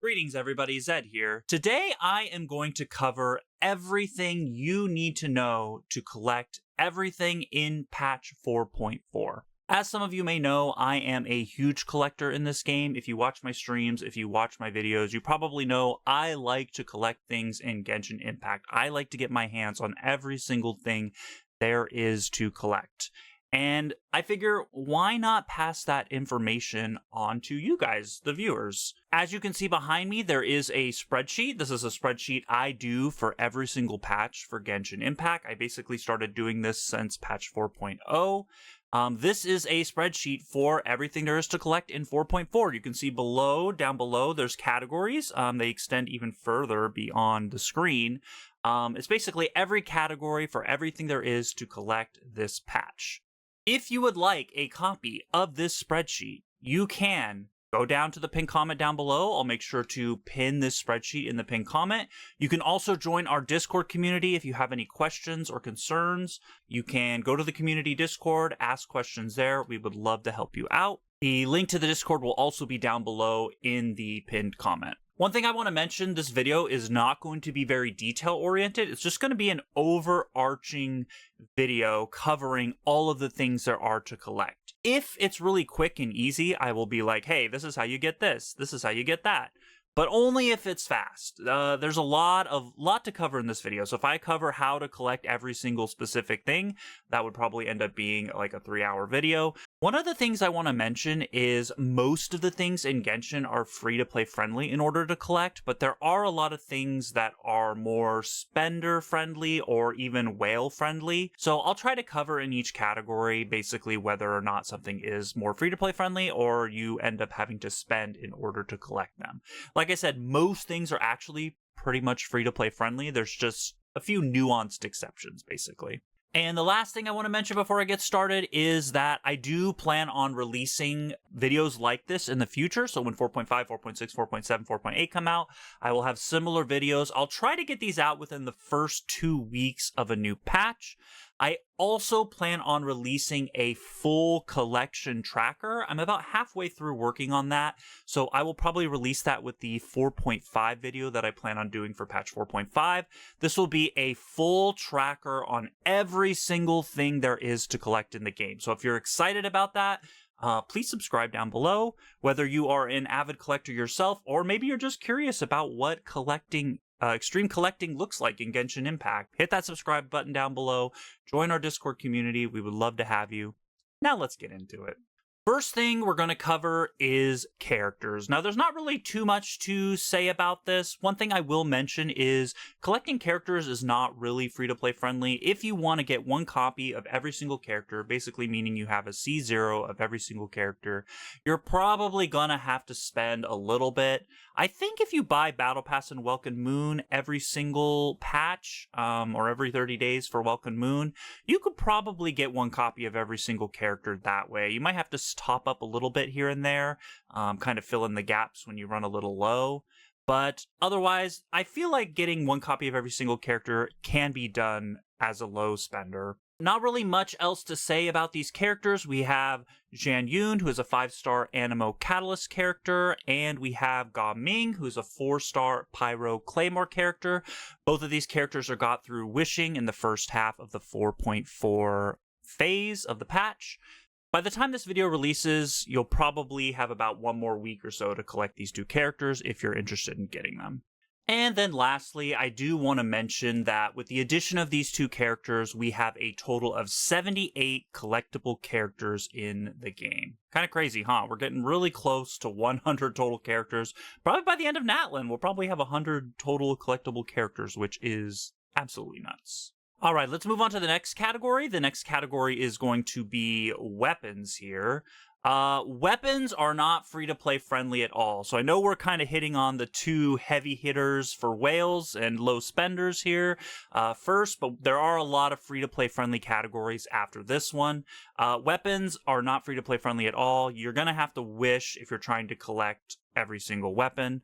Greetings, everybody. Zed here. Today, I am going to cover everything you need to know to collect everything in patch 4.4. As some of you may know, I am a huge collector in this game. If you watch my streams, if you watch my videos, you probably know I like to collect things in Genshin Impact. I like to get my hands on every single thing there is to collect. And I figure, why not pass that information on to you guys, the viewers? As you can see behind me, there is a spreadsheet. This is a spreadsheet I do for every single patch for Genshin Impact. I basically started doing this since patch 4.0. This is a spreadsheet for everything there is to collect in 4.4. You can see down below, there's categories. They extend even further beyond the screen. It's basically every category for everything there is to collect this patch. If you would like a copy of this spreadsheet, you can go down to the pinned comment down below. I'll make sure to pin this spreadsheet in the pinned comment. You can also join our Discord community if you have any questions or concerns. You can go to the community Discord, ask questions there. We would love to help you out. The link to the Discord will also be down below in the pinned comment. One thing I want to mention, this video is not going to be very detail-oriented. It's just going to be an overarching video covering all of the things there are to collect. If it's really quick and easy, I will be like, hey, this is how you get this. This is how you get that. But only if it's fast. There's a lot to cover in this video. So if I cover how to collect every single specific thing, that would probably end up being like a 3-hour video. One of the things I want to mention is most of the things in Genshin are free-to-play friendly in order to collect, but there are a lot of things that are more spender-friendly or even whale-friendly. So I'll try to cover in each category basically whether or not something is more free-to-play friendly or you end up having to spend in order to collect them. Like I said, most things are actually pretty much free-to-play friendly. There's just a few nuanced exceptions, basically. And the last thing I want to mention before I get started is that I do plan on releasing videos like this in the future. So when 4.5, 4.6, 4.7, 4.8 come out, I will have similar videos. I'll try to get these out within the first 2 weeks of a new patch. I also plan on releasing a full collection tracker. I'm about halfway through working on that, so I will probably release that with the 4.5 video that I plan on doing for patch 4.5. This will be a full tracker on every single thing there is to collect in the game. So if you're excited about that, please subscribe down below. Whether you are an avid collector yourself, or maybe you're just curious about what extreme collecting looks like in Genshin Impact, hit that subscribe button down below. Join our Discord community. We would love to have you. Now let's get into it. First thing we're going to cover is characters. Now, there's not really too much to say about this. One thing I will mention is collecting characters is not really free-to-play friendly. If you want to get one copy of every single character, basically meaning you have a C0 of every single character, you're probably going to have to spend a little bit. I think if you buy Battle Pass and Welcome Moon every single patch, or every 30 days for Welcome Moon, you could probably get one copy of every single character that way. You might have to top up a little bit here and there, kind of fill in the gaps when you run a little low. But otherwise, I feel like getting one copy of every single character can be done as a low spender. Not really much else to say about these characters. We have Zhan Yun, who is a 5-star Animo Catalyst character, and we have Ga Ming, who is a 4-star Pyro Claymore character. Both of these characters are got through wishing in the first half of the 4.4 phase of the patch. By the time this video releases, you'll probably have about 1 more week or so to collect these 2 characters if you're interested in getting them. And then lastly, I do want to mention that with the addition of these 2 characters, we have a total of 78 collectible characters in the game. Kind of crazy, huh? We're getting really close to 100 total characters. Probably by the end of Natlan, we'll probably have 100 total collectible characters, which is absolutely nuts. All right, let's move on to the next category. The next category is going to be weapons here. Weapons are not free-to-play friendly at all. So I know we're kind of hitting on the 2 heavy hitters for whales and low spenders here first, but there are a lot of free-to-play friendly categories after this one. Weapons are not free-to-play friendly at all. You're going to have to wish if you're trying to collect every single weapon.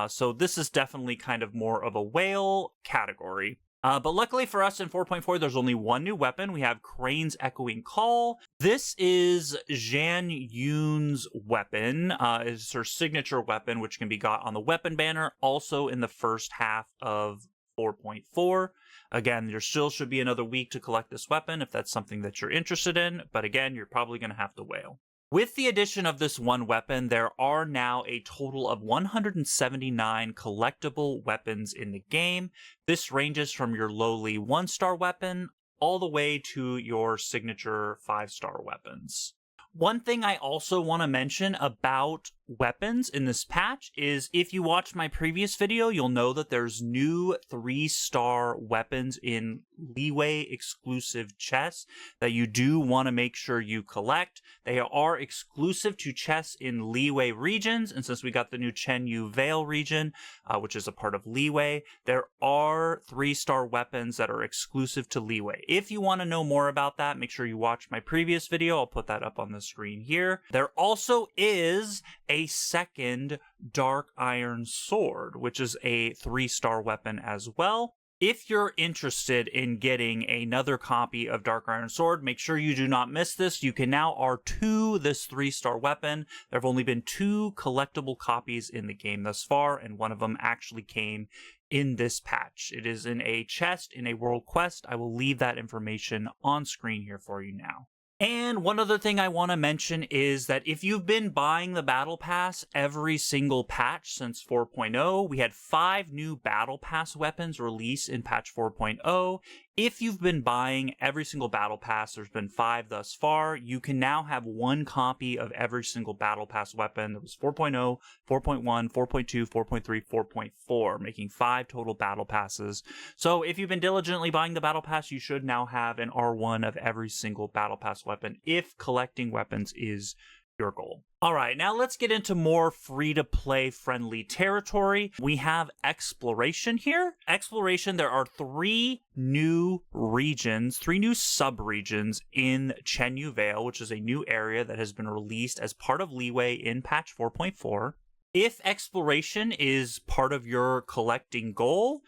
So this is definitely kind of more of a whale category. But luckily for us in 4.4, there's only 1 new weapon. We have Crane's Echoing Call. This is Zhan Yun's weapon. Is her signature weapon, which can be got on the weapon banner, also in the first half of 4.4. Again, there still should be another week to collect this weapon if that's something that you're interested in, but again, you're probably going to have to whale. With the addition of this one weapon, there are now a total of 179 collectible weapons in the game. This ranges from your lowly 1-star weapon all the way to your signature 5-star weapons. One thing I also want to mention about weapons in this patch is if you watched my previous video, you'll know that there's new 3-star weapons in Leeway exclusive chests that you do want to make sure you collect. They are exclusive to chests in Leeway regions, and since we got the new Chenyu Vale region, which is a part of Leeway, there are 3-star weapons that are exclusive to Leeway. If you want to know more about that, make sure you watch my previous video. I'll put that up on the screen here. There also is a second Dark Iron Sword, which is a 3-star weapon as well. If you're interested in getting another copy of Dark Iron Sword, make sure you do not miss this. You can now R2 this 3-star weapon. There have only been 2 collectible copies in the game thus far, and one of them actually came in this patch. It is in a chest in a world quest. I will leave that information on screen here for you now. And one other thing I want to mention is that if you've been buying the Battle Pass every single patch since 4.0, we had 5 new Battle Pass weapons released in patch 4.0. If you've been buying every single Battle Pass, there's been 5 thus far, you can now have 1 copy of every single Battle Pass weapon. That was 4.0, 4.1, 4.2, 4.3, 4.4, making 5 total Battle Passes. So if you've been diligently buying the Battle Pass, you should now have an R1 of every single Battle Pass weapon if collecting weapons is your goal. All right, now let's get into more free-to-play friendly territory. We have Exploration here. Exploration, there are 3 new regions, 3 new sub-regions in Chenyu Vale, which is a new area that has been released as part of Leeway in patch 4.4. If exploration is part of your collecting goal,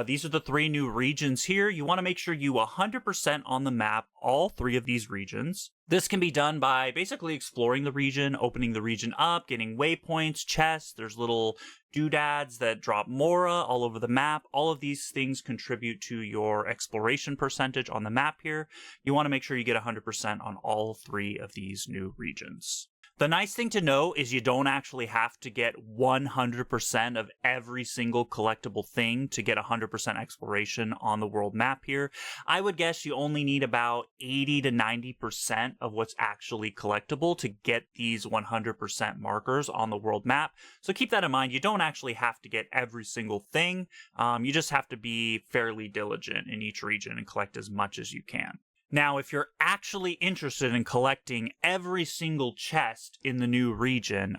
these are the 3 new regions here. You want to make sure you 100% on the map all 3 of these regions. This can be done by basically exploring the region, opening the region up, getting waypoints, chests. There's little doodads that drop mora all over the map. All of these things contribute to your exploration percentage on the map here. You want to make sure you get 100% on all 3 of these new regions. The nice thing to know is you don't actually have to get 100% of every single collectible thing to get 100% exploration on the world map here. I would guess you only need about 80 to 90% of what's actually collectible to get these 100% markers on the world map. So keep that in mind. You don't actually have to get every single thing. You just have to be fairly diligent in each region and collect as much as you can. Now, if you're actually interested in collecting every single chest in the new region,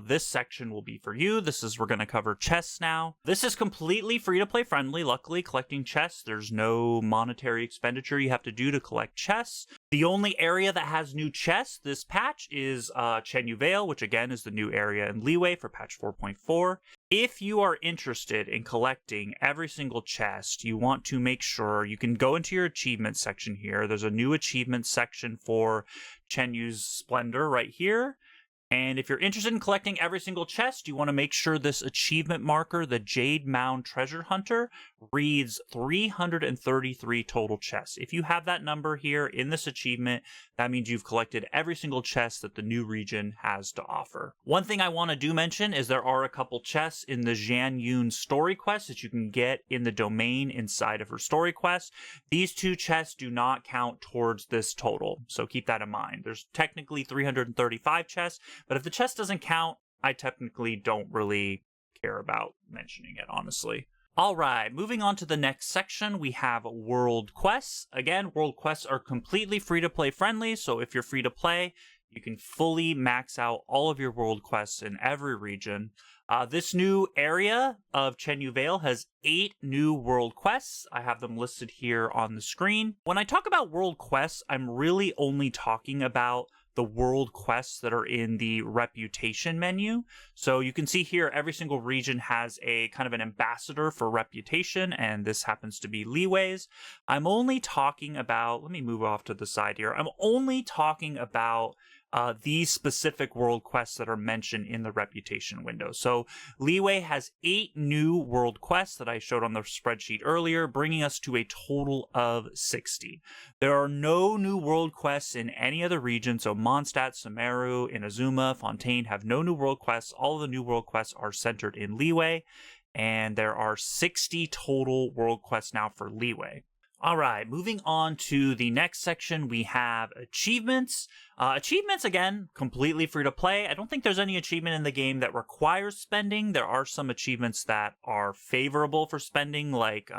this section will be for you. We're going to cover chests now. This is completely free-to-play friendly. Luckily, collecting chests, there's no monetary expenditure you have to do to collect chests. The only area that has new chests this patch is Chenyu Vale, which again is the new area in Leeway for patch 4.4. If you are interested in collecting every single chest, you want to make sure you can go into your achievement section here. There's a new achievement section for Chenyu's Splendor right here. And if you're interested in collecting every single chest, you want to make sure this achievement marker, the Jade Mound Treasure Hunter, reads 333 total chests. If you have that number here in this achievement, that means you've collected every single chest that the new region has to offer. One thing I want to mention is there are a couple chests in the Zhan Yun story quest that you can get in the domain inside of her story quest. These 2 chests do not count towards this total, so keep that in mind. There's technically 335 chests, but if the chest doesn't count, I technically don't really care about mentioning it, honestly. All right, moving on to the next section, we have World Quests. Again, World Quests are completely free-to-play friendly, so if you're free-to-play, you can fully max out all of your World Quests in every region. This new area of Chenyu Vale has 8 new World Quests. I have them listed here on the screen. When I talk about World Quests, I'm really only talking about the world quests that are in the reputation menu. So you can see here, every single region has a kind of an ambassador for reputation, and this happens to be Leeway's. I'm only talking about, let me move off to the side here. I'm only talking about these specific world quests that are mentioned in the reputation window. So Leeway has 8 new world quests that I showed on the spreadsheet earlier, bringing us to a total of 60. There are no new world quests in any other region, so Mondstadt, Sumeru, Inazuma, Fontaine have no new world quests. All of the new world quests are centered in Leeway, and there are 60 total world quests now for Leeway. All right, moving on to the next section, we have achievements. Achievements, again, completely free to play. I don't think there's any achievement in the game that requires spending. There are some achievements that are favorable for spending, like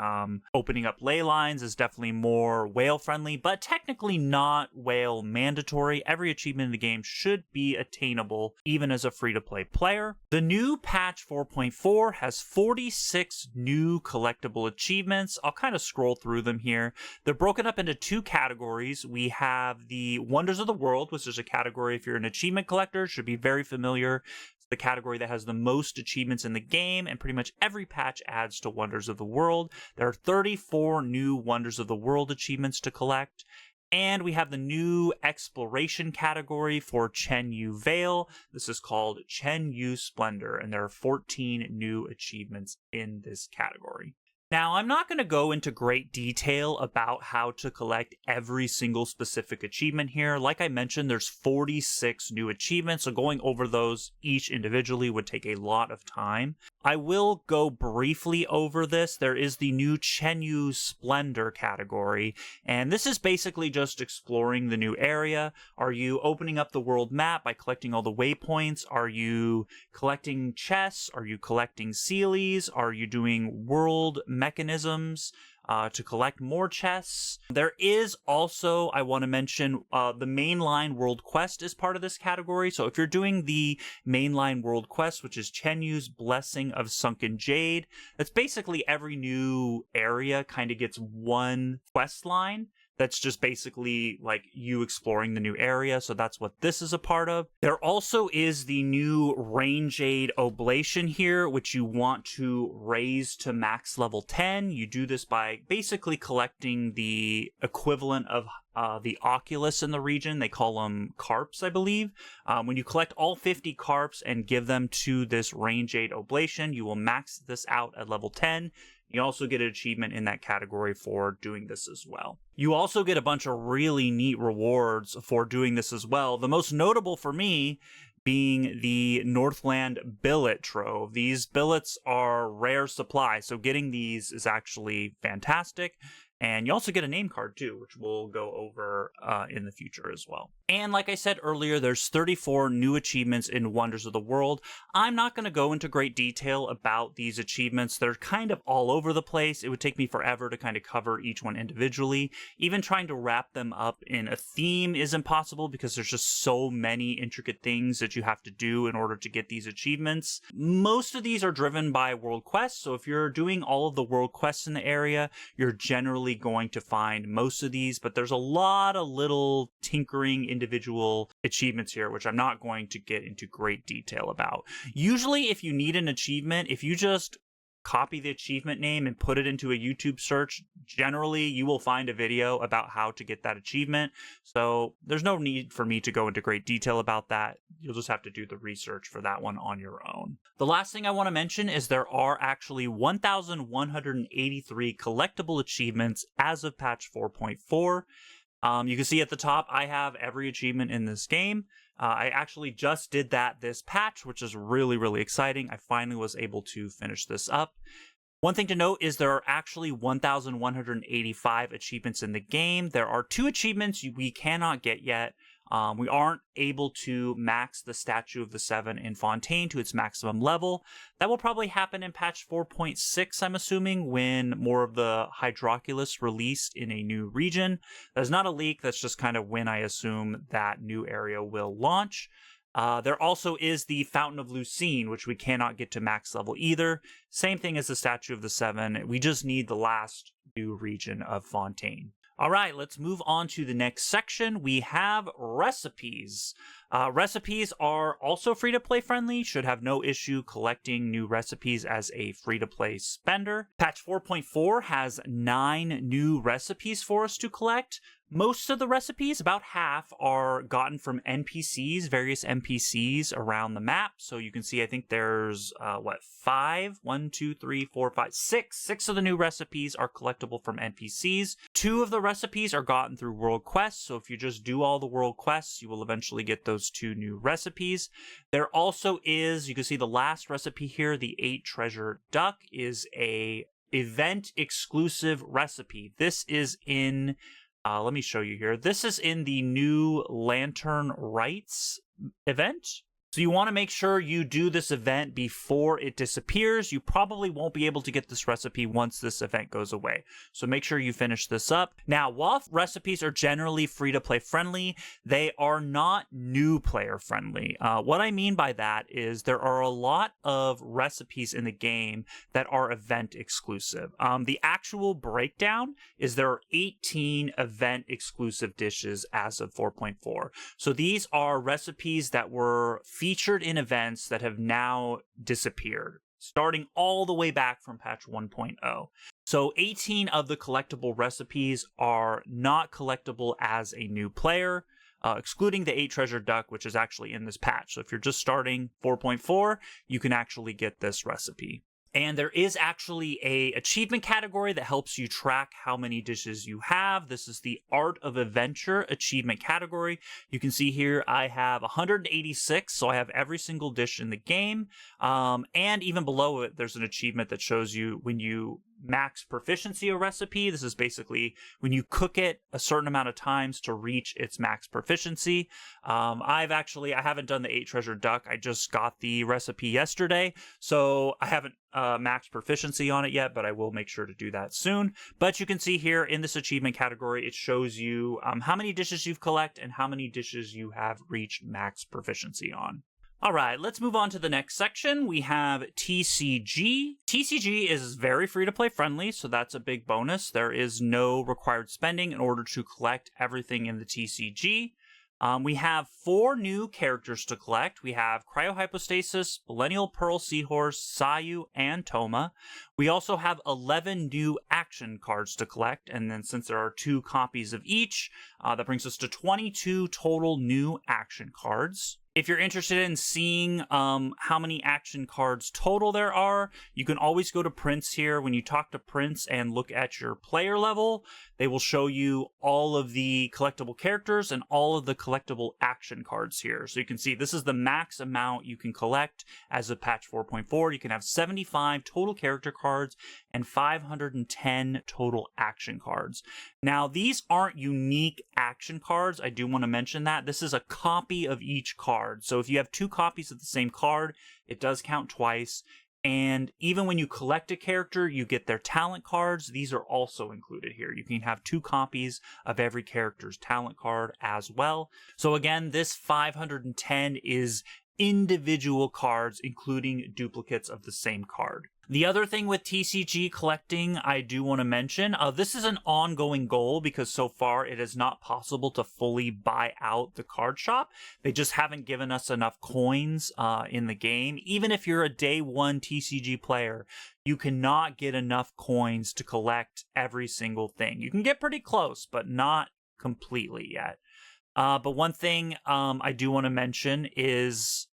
opening up ley lines is definitely more whale friendly, but technically not whale mandatory. Every achievement in the game should be attainable, even as a free to play player. The new patch 4.4 has 46 new collectible achievements. I'll kind of scroll through them here. They're broken up into 2 categories. We have the Wonders of the World, which is a category, if you're an achievement collector, should be very familiar. It's the category that has the most achievements in the game, and pretty much every patch adds to Wonders of the World. There are 34 new Wonders of the World achievements to collect. And we have the new exploration category for Chen Yu Vale. This is called Chen Yu Splendor, and there are 14 new achievements in this category. Now, I'm not going to go into great detail about how to collect every single specific achievement here. Like I mentioned, there's 46 new achievements, so going over those each individually would take a lot of time. I will go briefly over this. There is the new Chen Yu Splendor category, and this is basically just exploring the new area. Are you opening up the world map by collecting all the waypoints? Are you collecting chests? Are you collecting Sealies? Are you doing world mechanisms to collect more chests? There is also, I want to mention, the mainline world quest is part of this category. So if you're doing the mainline world quest, which is Chen Yu's Blessing of Sunken Jade, that's basically every new area kind of gets one quest line. That's just basically like you exploring the new area, so that's what this is a part of. There also is the new Rain Jade Oblation here, which you want to raise to max level 10. You do this by basically collecting the equivalent of the Oculus in the region. They call them carps, I believe. When you collect all 50 carps and give them to this Rain Jade Oblation, you will max this out at level 10. You also get an achievement in that category for doing this as well. You also get a bunch of really neat rewards for doing this as well. The most notable for me being the Northland Billet Trove. These billets are rare supply, so getting these is actually fantastic. And you also get a name card too, which we'll go over in the future as well. And like I said earlier, there's 34 new achievements in Wonders of the World. I'm not going to go into great detail about these achievements. They're kind of all over the place. It would take me forever to kind of cover each one individually. Even trying to wrap them up in a theme is impossible because there's just so many intricate things that you have to do in order to get these achievements. Most of these are driven by world quests. So if you're doing all of the world quests in the area, you're generally going to find most of these, but there's a lot of little tinkering individual achievements here, which I'm not going to get into great detail about. Usually, if you need an achievement, if you just copy the achievement name and put it into a YouTube search, generally you will find a video about how to get that achievement. So there's no need for me to go into great detail about that. You'll just have to do the research for that one on your own. The last thing I want to mention is there are actually 1,183 collectible achievements as of patch 4.4. You can see at the top, I have every achievement in this game. I actually just did that this patch, which is really, really exciting. I finally was able to finish this up. One thing to note is there are actually 1,185 achievements in the game. There are 2 achievements we cannot get yet. We aren't able to max the Statue of the Seven in Fontaine to its maximum level. That will probably happen in patch 4.6, I'm assuming, when more of the Hydroculus released in a new region. There's not a leak, that's just kind of when I assume that new area will launch. There also is the Fountain of Lucine, which we cannot get to max level either. Same thing as the Statue of the Seven. We just need the last new region of Fontaine. All right, let's move on to the next section. We have recipes. Recipes are also free-to-play friendly, should have no issue collecting new recipes as a free-to-play spender. Patch 4.4 has 9 new recipes for us to collect. Most of the recipes, about half, are gotten from NPCs, various NPCs around the map. So you can see, I think there's, 5? 1, 2, 3, 4, 5, 6. 6 of the new recipes are collectible from NPCs. 2 of the recipes are gotten through world quests. So if you just do all the world quests, you will eventually get those 2 new recipes. There also is, you can see the last recipe here, the 8 treasure duck, is a event exclusive recipe. This is in... let me show you here. This is in the new Lantern Rites event. So you want to make sure you do this event before it disappears. You probably won't be able to get this recipe once this event goes away. So make sure you finish this up. Now, while recipes are generally free-to-play friendly, they are not new player friendly. What I mean by that is there are a lot of recipes in the game that are event exclusive. The actual breakdown is there are 18 event exclusive dishes as of 4.4. So these are recipes that were featured in events that have now disappeared, starting all the way back from patch 1.0. So 18 of the collectible recipes are not collectible as a new player, excluding the 8 treasure duck, which is actually in this patch. So if you're just starting 4.4, you can actually get this recipe. And there is actually a achievement category that helps you track how many dishes you have. This is the Art of Adventure achievement category. You can see here I have 186, so I have every single dish in the game. And even below it, there's an achievement that shows you when you max proficiency a recipe. This is basically when you cook it a certain amount of times to reach its max proficiency. I haven't done the 8 treasure duck. I just got the recipe yesterday, so I haven't max proficiency on it yet, but I will make sure to do that soon. But you can see here in this achievement category, it shows you how many dishes you've collected and how many dishes you have reached max proficiency on. All right, let's move on to the next section. We have TCG. TCG is very free-to-play friendly, so that's a big bonus. There is no required spending in order to collect everything in the TCG. We have 4 new characters to collect. We have Cryohypostasis, Millennial Pearl Seahorse, Sayu, and Toma. We also have 11 new action cards to collect, and then since there are 2 copies of each, that brings us to 22 total new action cards. If you're interested in seeing how many action cards total there are, you can always go to Prince here. When you talk to Prince and look at your player level, they will show you all of the collectible characters and all of the collectible action cards here. So you can see this is the max amount you can collect as of patch 4.4. You can have 75 total character cards and 510 total action cards. Now, these aren't unique action cards. I do want to mention that. This is a copy of each card. So if you have 2 copies of the same card, it does count twice. And even when you collect a character, you get their talent cards. These are also included here. You can have 2 copies of every character's talent card as well. So again, this 510 is individual cards, including duplicates of the same card. The other thing with TCG collecting I do want to mention, this is an ongoing goal because so far it is not possible to fully buy out the card shop. They just haven't given us enough coins in the game. Even if you're a day 1 TCG player, you cannot get enough coins to collect every single thing. You can get pretty close, but not completely yet. But one thing I do want to mention is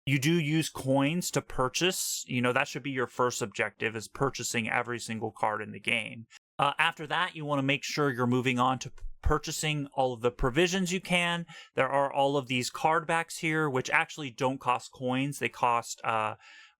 you do use coins to purchase. You know, that should be your first objective, is purchasing every single card in the game. After that, you want to make sure you're moving on to purchasing all of the provisions you can. There are all of these card backs here, which actually don't cost coins. They cost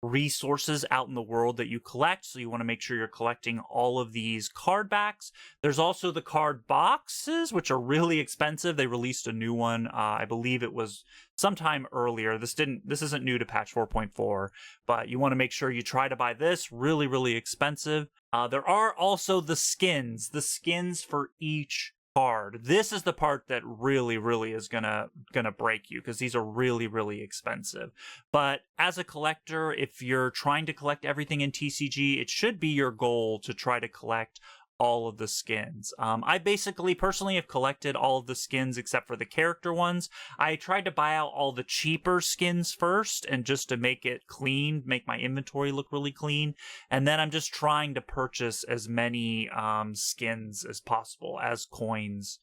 resources out in the world that you collect, so you want to make sure you're collecting all of these card backs. There's also the card boxes, which are really expensive. They released a new one, I believe it was sometime earlier. This isn't new to patch 4.4, but you want to make sure you try to buy this. Really expensive. There are also the skins for each card. This is the part that really is gonna break you, because these are really expensive. But as a collector, if you're trying to collect everything in TCG, it should be your goal to try to collect all of the skins. I basically personally have collected all of the skins except for the character ones. I tried to buy out all the cheaper skins first, and just to make it clean, make my inventory look really clean. And then I'm just trying to purchase as many skins as possible as coins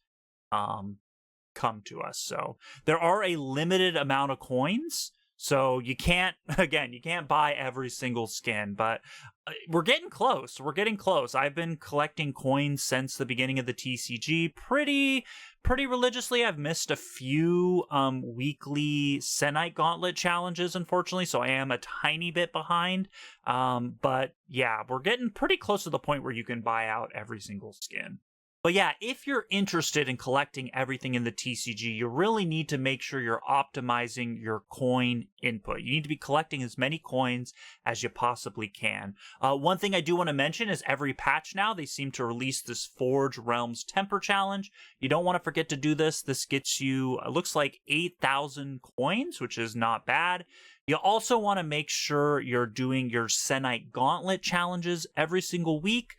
come to us. So there are a limited amount of coins. So you can't, again, you can't buy every single skin, but we're getting close. We're getting close. I've been collecting coins since the beginning of the TCG pretty religiously. I've missed a few weekly Senite Gauntlet challenges, unfortunately, so I am a tiny bit behind. But yeah, we're getting pretty close to the point where you can buy out every single skin. But yeah, if you're interested in collecting everything in the TCG, you really need to make sure you're optimizing your coin input. You need to be collecting as many coins as you possibly can. One thing I do want to mention is every patch now, they seem to release this Forge Realms Temper Challenge. You don't want to forget to do this. This gets you, it looks like 8,000 coins, which is not bad. You also want to make sure you're doing your Senite Gauntlet challenges every single week.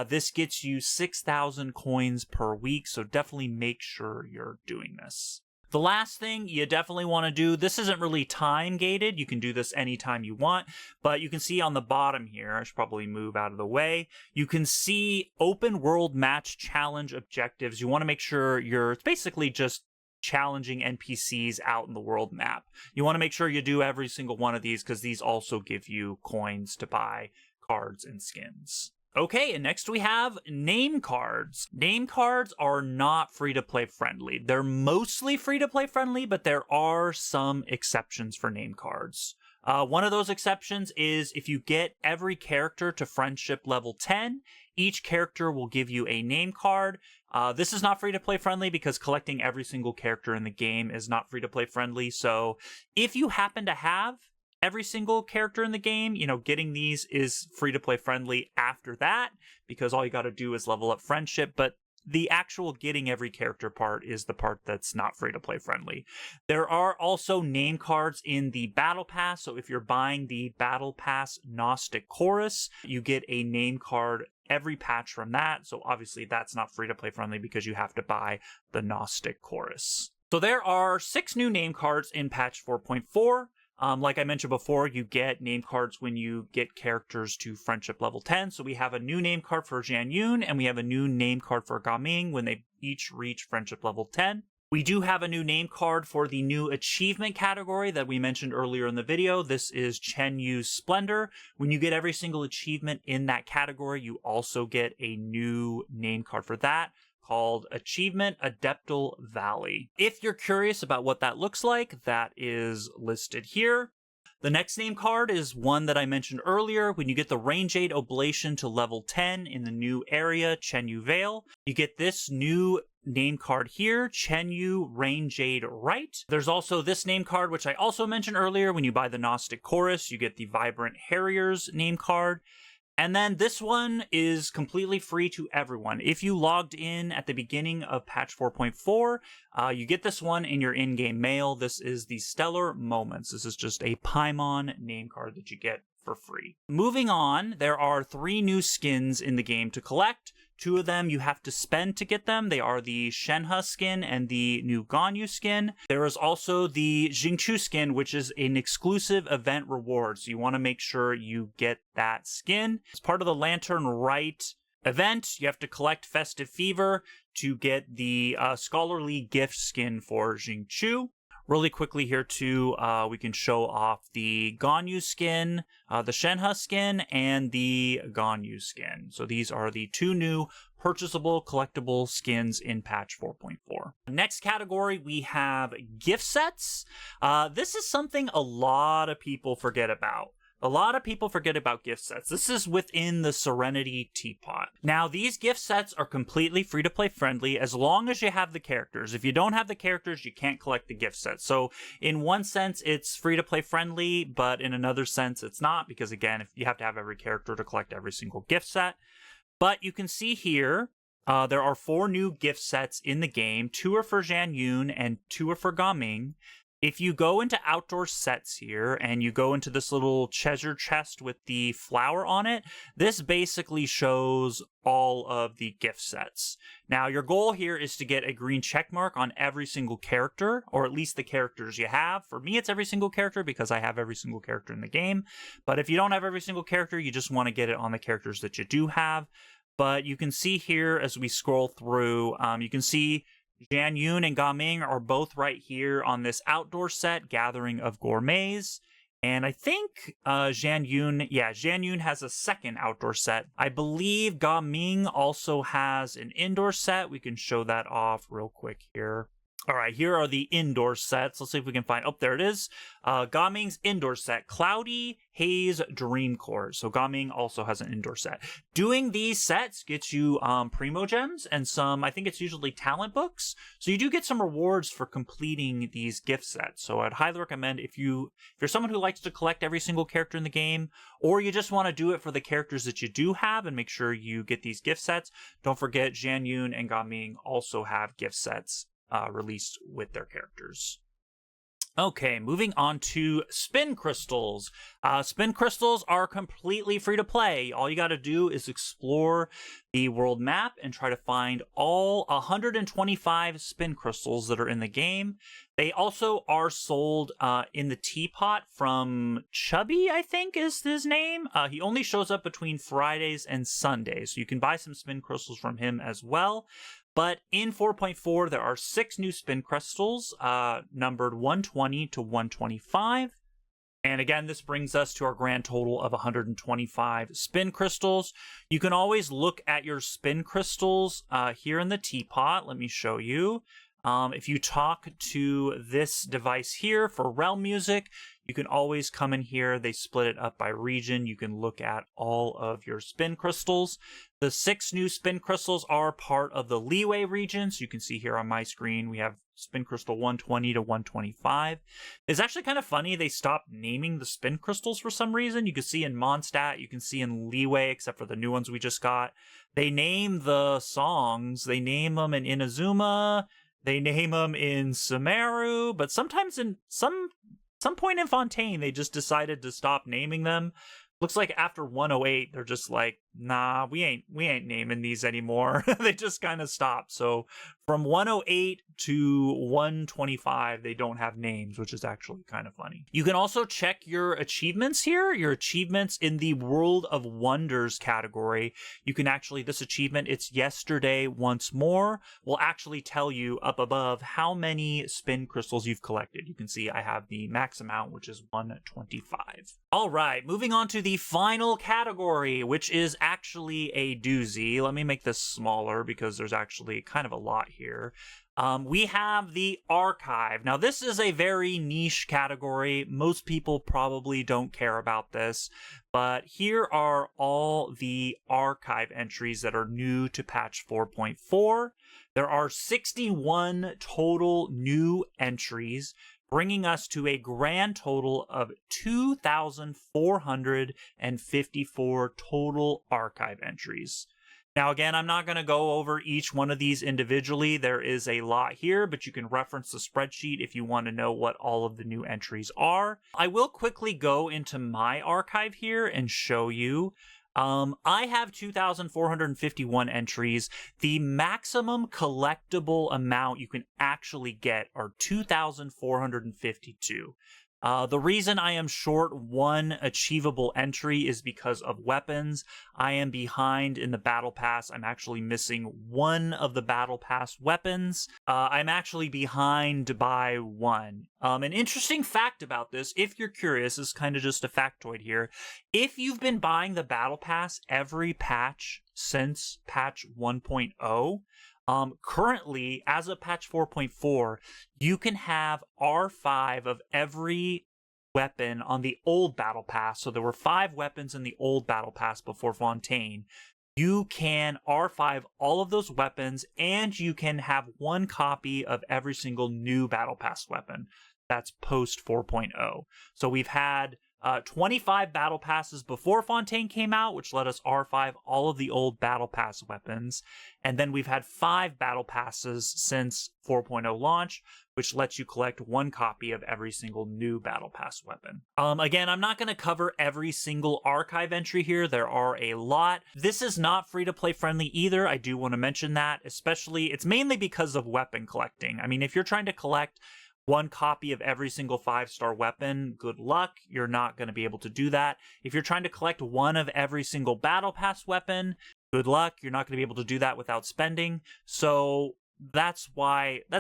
This gets you 6,000 coins per week, so definitely make sure you're doing this. The last thing you definitely want to do, this isn't really time gated, you can do this anytime you want, but you can see on the bottom here, I should probably move out of the way, you can see open world match challenge objectives. You want to make sure it's basically just challenging NPCs out in the world map. You want to make sure you do every single one of these because these also give you coins to buy cards and skins. Okay, and next we have name cards. Name cards are not free-to-play friendly. They're mostly free-to-play friendly, but there are some exceptions for name cards. One of those exceptions is if you get every character to friendship level 10, each character will give you a name card. This is not free-to-play friendly because collecting every single character in the game is not free-to-play friendly. So if you happen to have every single character in the game, getting these is free-to-play friendly after that because all you got to do is level up friendship. But the actual getting every character part is the part that's not free-to-play friendly. There are also name cards in the Battle Pass. So if you're buying the Battle Pass Gnostic Chorus, you get a name card every patch from that. So obviously that's not free-to-play friendly because you have to buy the Gnostic Chorus. So there are 6 new name cards in patch 4.4. Like I mentioned before, you get name cards when you get characters to friendship level 10. So we have a new name card for Jian Yun, and we have a new name card for Gaming when they each reach friendship level 10. We do have a new name card for the new achievement category that we mentioned earlier in the video. This is Chen Yu's Splendor. When you get every single achievement in that category, you also get a new name card for that, called Achievement Adeptal Valley. If you're curious about what that looks like, that is listed here. The next name card is one that I mentioned earlier. When you get the Rangeade Oblation to level 10 in the new area, Chenyu Vale, you get this new name card here, Chenyu Rangeade Rite. There's also this name card, which I also mentioned earlier. When you buy the Gnostic Chorus, you get the Vibrant Harriers name card. And then this one is completely free to everyone. If you logged in at the beginning of patch 4.4, you get this one in your in-game mail. This is the Stellar Moments. This is just a Paimon name card that you get for free. Moving on, there are 3 new skins in the game to collect. 2 of them you have to spend to get them. They are the Shenhe skin and the new Ganyu skin. There is also the Jingchu skin, which is an exclusive event reward. So you want to make sure you get that skin. As part of the Lantern Rite event, you have to collect Festive Fever to get the Scholarly Gift skin for Jingchu. Really quickly here too, we can show off the Ganyu skin, the Shenhe skin, and the Ganyu skin. So these are the 2 new purchasable collectible skins in patch 4.4. Next category, we have gift sets. This is something a lot of people forget about. A lot of people forget about gift sets. This is within the Serenity Teapot. Now, these gift sets are completely free-to-play friendly as long as you have the characters. If you don't have the characters, you can't collect the gift set. So in one sense, it's free-to-play friendly, but in another sense, it's not because, again, if you have to have every character to collect every single gift set. But you can see here, there are 4 new gift sets in the game. 2 are for Jian Yun and 2 are for Gaming. If you go into outdoor sets here and you go into this little treasure chest with the flower on it, this basically shows all of the gift sets. Now, your goal here is to get a green check mark on every single character, or at least the characters you have. For me, it's every single character because I have every single character in the game. But if you don't have every single character, you just want to get it on the characters that you do have. But you can see here as we scroll through, you can see Jan Yun and Gaming are both right here on this outdoor set, Gathering of Gourmets. And I think Jan Yun has a second outdoor set. I believe Gaming also has an indoor set. We can show that off real quick here. All right, here are the indoor sets. Let's see if we can find, oh, there it is. Gaming's indoor set, Cloudy Haze Dream Core. So Gaming also has an indoor set. Doing these sets gets you Primo Gems and some, I think it's usually talent books. So you do get some rewards for completing these gift sets. So I'd highly recommend if you're someone who likes to collect every single character in the game, or you just want to do it for the characters that you do have and make sure you get these gift sets, don't forget Jan Yun and Gaming also have gift sets released with their characters. Okay, moving on to Spincrystals. Spincrystals are completely free to play. All you got to do is explore the world map and try to find all 125 Spincrystals that are in the game. They also are sold in the teapot from Chubby, I think is his name. He only shows up between Fridays and Sundays, so you can buy some Spincrystals from him as well. But in 4.4, there are 6 new Spincrystals, numbered 120 to 125. And again, this brings us to our grand total of 125 Spincrystals. You can always look at your Spincrystals here in the teapot. Let me show you. If you talk to this device here for Realm Music, you can always come in here. They split it up by region. You can look at all of your Spincrystals. The 6 new Spincrystals are part of the Leeway region. So you can see here on my screen, we have Spincrystal 120 to 125. It's actually kind of funny. They stopped naming the Spincrystals for some reason. You can see in Mondstadt, you can see in Leeway, except for the new ones we just got. They name the songs. They name them in Inazuma. They name them in Sumeru. But sometimes in some point in Fontaine, they just decided to stop naming them. Looks like after 108, they're just like, nah, we ain't naming these anymore. They just kind of stopped. So from 108 to 125, they don't have names, which is actually kind of funny. You can also check your achievements here, your achievements in the World of Wonders category. You can actually, this achievement, it's Yesterday Once More, will actually tell you up above how many Spincrystals you've collected. You can see I have the max amount, which is 125. All right, moving on to the final category, which is actually a doozy. Let me make this smaller because there's actually kind of a lot here. We have the archive. Now, this is a very niche category. Most people probably don't care about this, but here are all the archive entries that are new to patch 4.4. There are 61 total new entries, bringing us to a grand total of 2,454 total archive entries. Now, again, I'm not going to go over each one of these individually. There is a lot here, but you can reference the spreadsheet if you want to know what all of the new entries are. I will quickly go into my archive here and show you. I have 2,451 entries. The maximum collectible amount you can actually get are 2,452. The reason I am short one achievable entry is because of weapons. I am behind in the Battle Pass. I'm actually missing one of the Battle Pass weapons. I'm actually behind by one. An interesting fact about this, if you're curious, is kind of just a factoid here. If you've been buying the Battle Pass every patch since patch 1.0, currently, as of patch 4.4, you can have R5 of every weapon on the old Battle Pass. So there were 5 weapons in the old Battle Pass before Fontaine. You can R5 all of those weapons, and you can have 1 copy of every single new Battle Pass weapon. That's post 4.0. So we've had 25 battle passes before Fontaine came out, which let us R5 all of the old battle pass weapons. And then we've had 5 battle passes since 4.0 launch, which lets you collect 1 copy of every single new battle pass weapon. Again, I'm not going to cover every single archive entry here. There are a lot. This is not free-to-play friendly either. I do want to mention that, especially, it's mainly because of weapon collecting. I mean, if you're trying to collect 1 copy of every single 5-star weapon, good luck. You're not going to be able to do that. If you're trying to collect 1 of every single battle pass weapon, good luck. You're not going to be able to do that without spending. So that's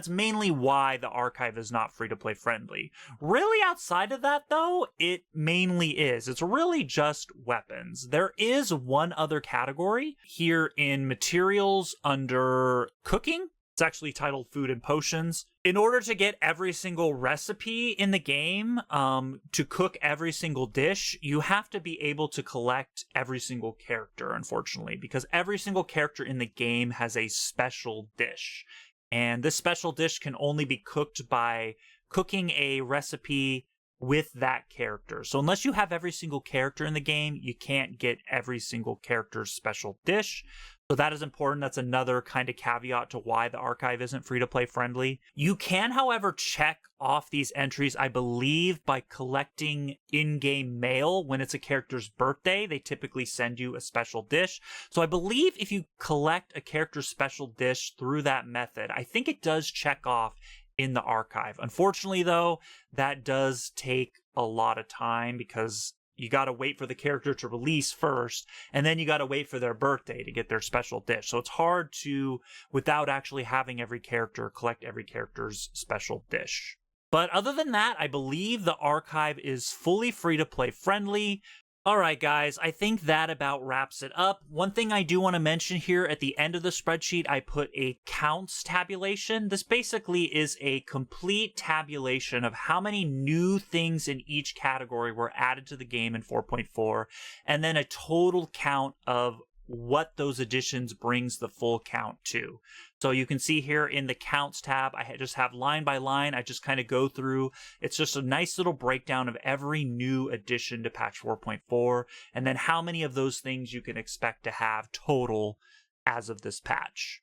mainly why the archive is not free to play friendly. Really, outside of that though, it mainly is. It's really just weapons. There is one other category here in materials under cooking. It's actually titled Food and Potions. In order to get every single recipe in the game, to cook every single dish, you have to be able to collect every single character, unfortunately, because every single character in the game has a special dish. And this special dish can only be cooked by cooking a recipe with that character. So unless you have every single character in the game, you can't get every single character's special dish. So that is important. That's another kind of caveat to why the archive isn't free to play friendly. You can, however, check off these entries, I believe, by collecting in-game mail. When it's a character's birthday, they typically send you a special dish. So I believe if you collect a character's special dish through that method, I think it does check off in the archive. Unfortunately, though, that does take a lot of time because you got to wait for the character to release first, and then you got to wait for their birthday to get their special dish. So it's hard to, without actually having every character, collect every character's special dish. But other than that, I believe the archive is fully free to play friendly. Alright guys, I think that about wraps it up. One thing I do want to mention here, at the end of the spreadsheet, I put a counts tabulation. This basically is a complete tabulation of how many new things in each category were added to the game in 4.4, and then a total count of what those additions brings the full count to. So you can see here in the counts tab, I just have line by line. I just kind of go through. It's just a nice little breakdown of every new addition to patch 4.4, and then how many of those things you can expect to have total as of this patch.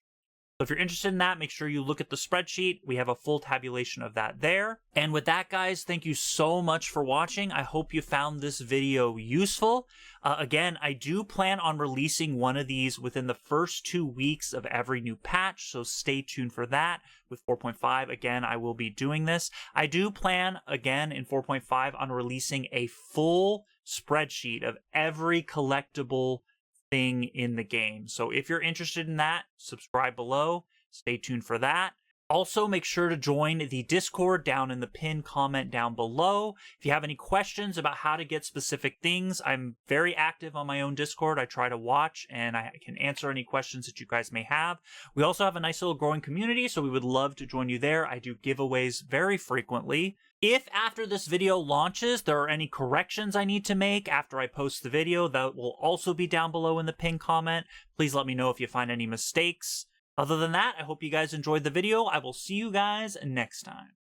So if you're interested in that, make sure you look at the spreadsheet. We have a full tabulation of that there. And with that, guys, thank you so much for watching. I hope you found this video useful. Again, I do plan on releasing one of these within the first 2 weeks of every new patch, so stay tuned for that. With 4.5, again, I will be doing this. I do plan, again, in 4.5 on releasing a full spreadsheet of every collectible thing in the game. So if you're interested in that, subscribe below. Stay tuned for that. Also, make sure to join the Discord down in the pinned comment down below. If you have any questions about how to get specific things, I'm very active on my own Discord. I try to watch and I can answer any questions that you guys may have. We also have a nice little growing community, so we would love to join you there. I do giveaways very frequently. If after this video launches, there are any corrections I need to make after I post the video, that will also be down below in the pinned comment. Please let me know if you find any mistakes. Other than that, I hope you guys enjoyed the video. I will see you guys next time.